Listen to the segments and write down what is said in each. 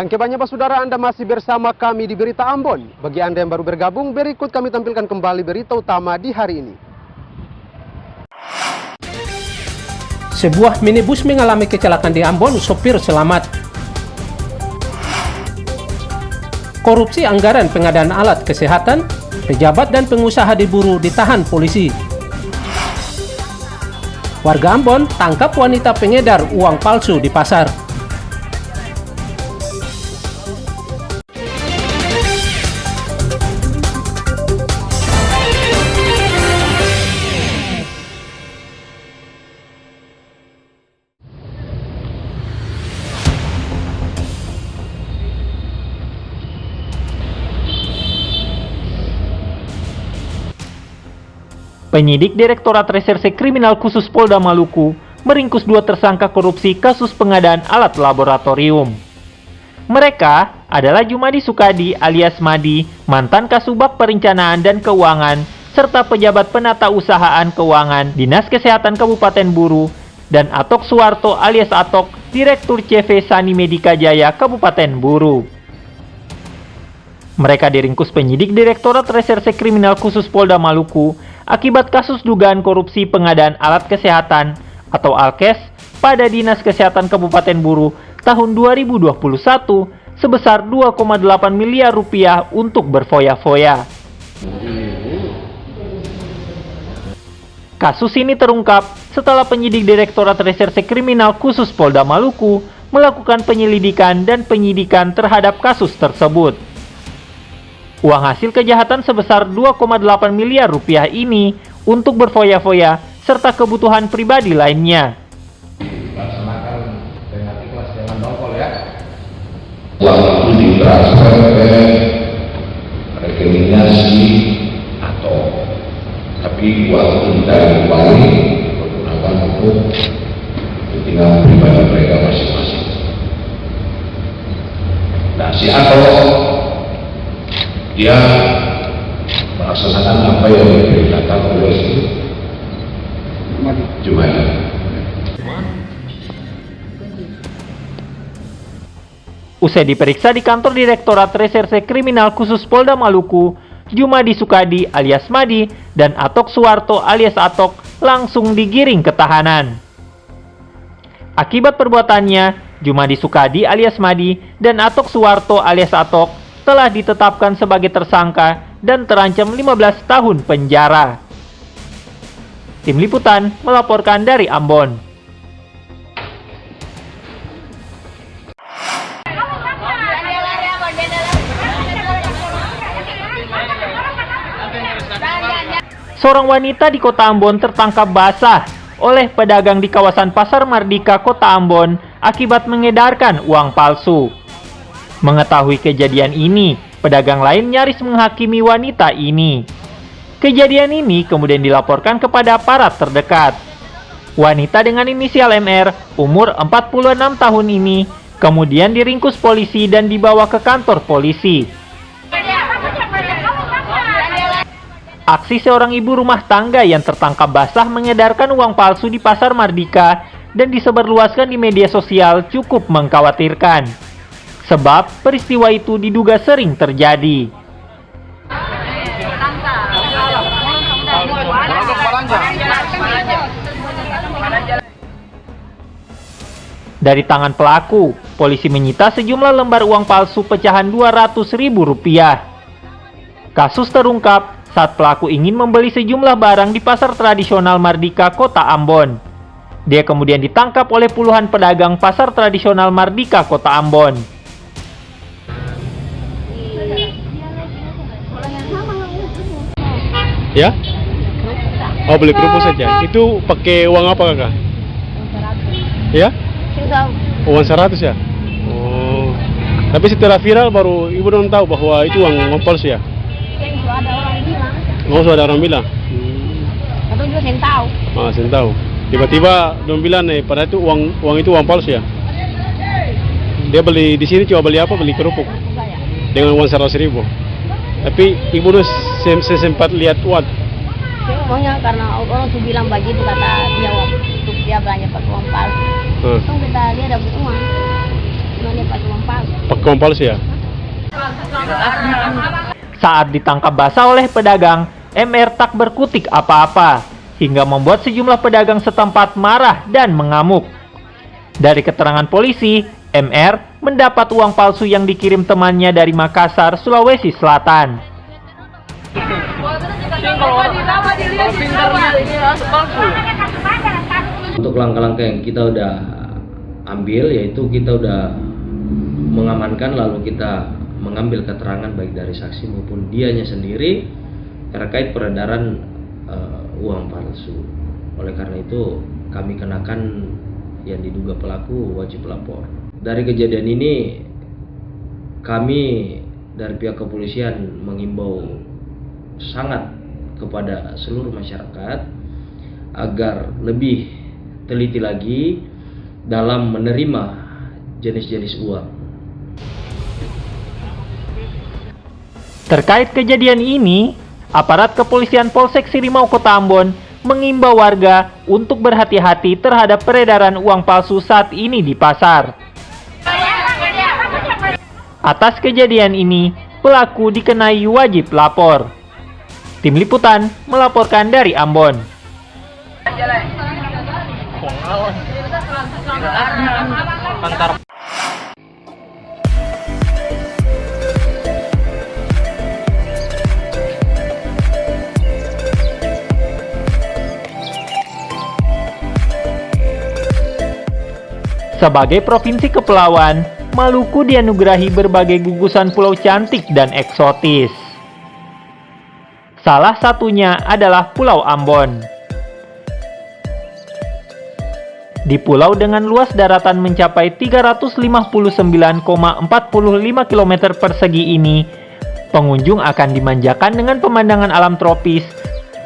Yang kebanyakan Pak Saudara, Anda masih bersama kami di Berita Ambon. Bagi Anda yang baru bergabung, berikut kami tampilkan kembali berita utama di hari ini. Sebuah minibus mengalami kecelakaan di Ambon, sopir selamat. Korupsi anggaran pengadaan alat kesehatan, pejabat dan pengusaha diburu ditahan polisi. Warga Ambon tangkap wanita pengedar uang palsu di pasar. Penyidik Direktorat Reserse Kriminal Khusus Polda Maluku meringkus 2 tersangka korupsi kasus pengadaan alat laboratorium. Mereka adalah Jumadi Sukadi alias Madi, mantan Kasubag Perencanaan dan Keuangan, serta pejabat penata usahaan keuangan Dinas Kesehatan Kabupaten Buru, dan Atok Suwarto alias Atok, Direktur CV Sani Medika Jaya Kabupaten Buru. Mereka diringkus penyidik Direktorat Reserse Kriminal Khusus Polda Maluku akibat kasus dugaan korupsi pengadaan alat kesehatan atau ALKES pada Dinas Kesehatan Kabupaten Buru tahun 2021 sebesar 2,8 miliar rupiah untuk berfoya-foya. Kasus ini terungkap setelah penyidik Direktorat Reserse Kriminal Khusus Polda Maluku melakukan penyelidikan dan penyidikan terhadap kasus tersebut. Uang hasil kejahatan sebesar 2,8 miliar rupiah ini untuk berfoya-foya serta kebutuhan pribadi lainnya. Dilaksanakan dengan ikhlas, jangan nongol ya. Uang itu ditransfer ke rekeningnya si atau tapi uang itu tidak dibalik menggunakan untuk kepentingan pribadi mereka masing-masing. Nah, si atau dia melaksanakan apa yang diperintahkan oleh Jumadi. Usai diperiksa di kantor Direktorat Reserse Kriminal Khusus Polda Maluku, Jumadi Sukadi alias Madi dan Atok Suwarto alias Atok langsung digiring ke tahanan. Akibat perbuatannya, Jumadi Sukadi alias Madi dan Atok Suwarto alias Atok telah ditetapkan sebagai tersangka dan terancam 15 tahun penjara. Tim Liputan melaporkan dari Ambon. Seorang wanita di Kota Ambon tertangkap basah oleh pedagang di kawasan Pasar Mardika, Kota Ambon akibat mengedarkan uang palsu. Mengetahui kejadian ini, pedagang lain nyaris menghakimi wanita ini. Kejadian ini kemudian dilaporkan kepada aparat terdekat. Wanita dengan inisial MR, umur 46 tahun ini, kemudian diringkus polisi dan dibawa ke kantor polisi. Aksi seorang ibu rumah tangga yang tertangkap basah mengedarkan uang palsu di Pasar Mardika dan disebarluaskan di media sosial cukup mengkhawatirkan. Sebab peristiwa itu diduga sering terjadi. Dari tangan pelaku, polisi menyita sejumlah lembar uang palsu pecahan Rp200.000. Kasus terungkap saat pelaku ingin membeli sejumlah barang di pasar tradisional Mardika, Kota Ambon. Dia kemudian ditangkap oleh puluhan pedagang pasar tradisional Mardika, Kota Ambon. Ya? Oh, beli kerupuk saja. Itu pakai uang apa, Kakak? Ya? Uang 100 ya? Oh. Tapi setelah viral baru ibu dong tahu bahwa itu uang palsu ya? Ada orang bilang. Oh, sudah ada orang bilang. Atau juga saya tahu. Ah, saya tahu. Tiba-tiba dong bilang pada itu uang itu uang palsu ya? Dia beli di sini coba beli apa? Beli kerupuk. Dengan uang 100.000. Tapi ibu tuh sempat lihat uang. Pokoknya karena orang tuh bilang begitu kata dia untuk dia belanja pakai uang palsu. Langsung kita dia dapat uang. Cuma dia pakai uang palsu. Pakai uang palsu ya? Saat ditangkap basah oleh pedagang, MR tak berkutik apa-apa, hingga membuat sejumlah pedagang setempat marah dan mengamuk. Dari keterangan polisi, MR mendapat uang palsu yang dikirim temannya dari Makassar, Sulawesi Selatan. Untuk langkah-langkah yang kita udah ambil, yaitu kita udah mengamankan, lalu kita mengambil keterangan baik dari saksi maupun dianya sendiri terkait peredaran uang palsu. Oleh karena itu kami kenakan yang diduga pelaku wajib lapor. Dari kejadian ini kami dari pihak kepolisian mengimbau sangat kepada seluruh masyarakat agar lebih teliti lagi dalam menerima jenis-jenis uang. Terkait kejadian ini, aparat kepolisian Polsek Sirimau Kota Ambon mengimbau warga untuk berhati-hati terhadap peredaran uang palsu saat ini di pasar. Atas kejadian ini, pelaku dikenai wajib lapor. Tim Liputan melaporkan dari Ambon. Sebagai provinsi kepulauan, Maluku dianugerahi berbagai gugusan pulau cantik dan eksotis. Salah satunya adalah Pulau Ambon. Di pulau dengan luas daratan mencapai 359,45 km persegi ini, pengunjung akan dimanjakan dengan pemandangan alam tropis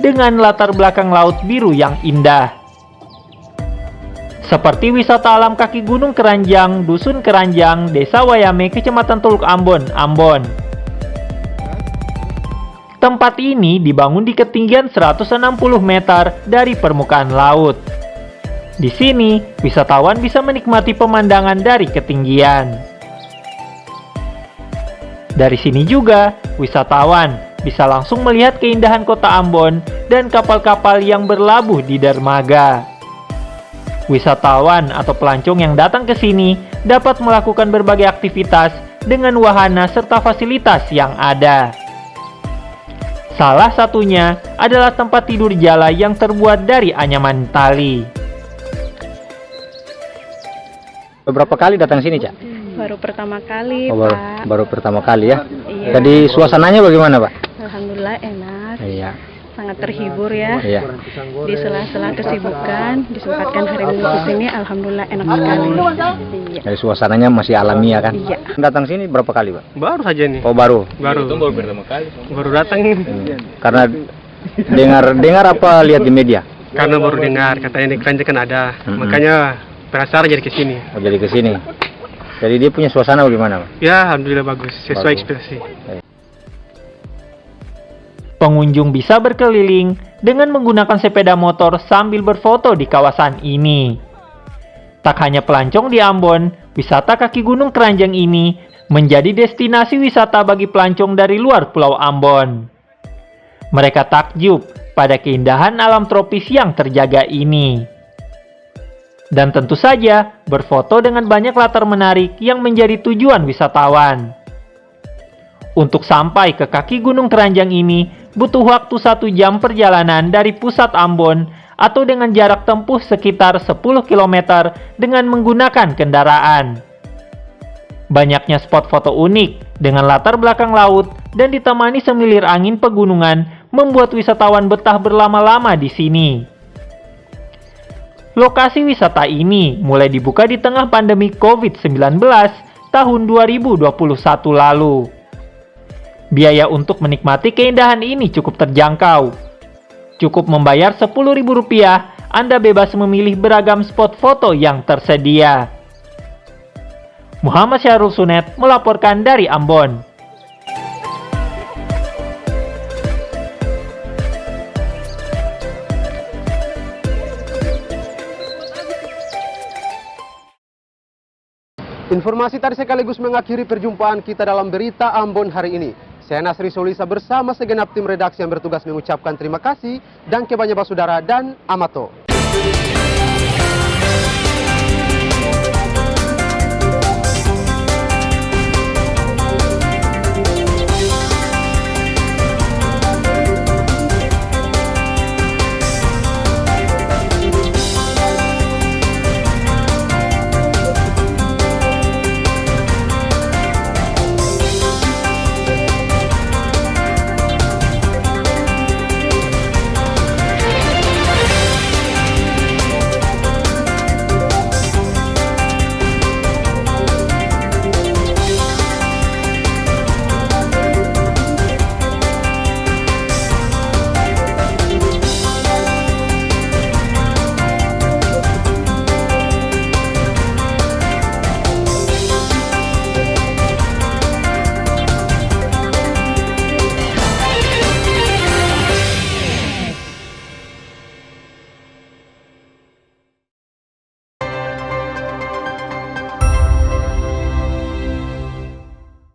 dengan latar belakang laut biru yang indah. Seperti wisata alam kaki Gunung Keranjang, Dusun Keranjang, Desa Wayame, Kecamatan Teluk Ambon, Ambon. Tempat ini dibangun di ketinggian 160 meter dari permukaan laut. Di sini, wisatawan bisa menikmati pemandangan dari ketinggian. Dari sini juga, wisatawan bisa langsung melihat keindahan kota Ambon dan kapal-kapal yang berlabuh di dermaga. Wisatawan atau pelancong yang datang ke sini dapat melakukan berbagai aktivitas dengan wahana serta fasilitas yang ada. Salah satunya adalah tempat tidur jala yang terbuat dari anyaman tali. Beberapa kali datang sini, Cak? Baru pertama kali, Oh, Pak. baru pertama kali ya. Iya. Jadi suasananya bagaimana, Pak? Alhamdulillah enak. Iya. Sangat terhibur ya. Iya. Di sela-sela kesibukan, disempatkan hari Minggu ke sini, alhamdulillah enak sekali. Iya. Jadi suasananya masih alamiah kan? Iya. Datang sini berapa kali, Pak? Baru saja nih. Oh, baru. Baru pertama kali. Baru datang ini. Karena dengar apa lihat di media? Karena baru dengar katanya di Keranjang kan ada. Makanya penasaran jadi ke sini. Oh, jadi ke sini. Jadi dia punya suasana bagaimana, Pak? Ya, alhamdulillah bagus. Sesuai Bagus. ekspektasi. Pengunjung bisa berkeliling dengan menggunakan sepeda motor sambil berfoto di kawasan ini. Tak hanya pelancong di Ambon, wisata kaki Gunung Keranjang ini menjadi destinasi wisata bagi pelancong dari luar Pulau Ambon. Mereka takjub pada keindahan alam tropis yang terjaga ini. Dan tentu saja berfoto dengan banyak latar menarik yang menjadi tujuan wisatawan. Untuk sampai ke kaki Gunung Keranjang ini butuh waktu 1 jam perjalanan dari pusat Ambon atau dengan jarak tempuh sekitar 10 km dengan menggunakan kendaraan. Banyaknya spot foto unik dengan latar belakang laut dan ditemani semilir angin pegunungan membuat wisatawan betah berlama-lama di sini. Lokasi wisata ini mulai dibuka di tengah pandemi COVID-19 tahun 2021 lalu. Biaya untuk menikmati keindahan ini cukup terjangkau. Cukup membayar Rp10.000, Anda bebas memilih beragam spot foto yang tersedia. Muhammad Syahrul Sunet melaporkan dari Ambon. Informasi tadi sekaligus mengakhiri perjumpaan kita dalam Berita Ambon hari ini. Saya Nasri Solisa bersama segenap tim redaksi yang bertugas mengucapkan terima kasih dan kebanyakan saudara dan Amato.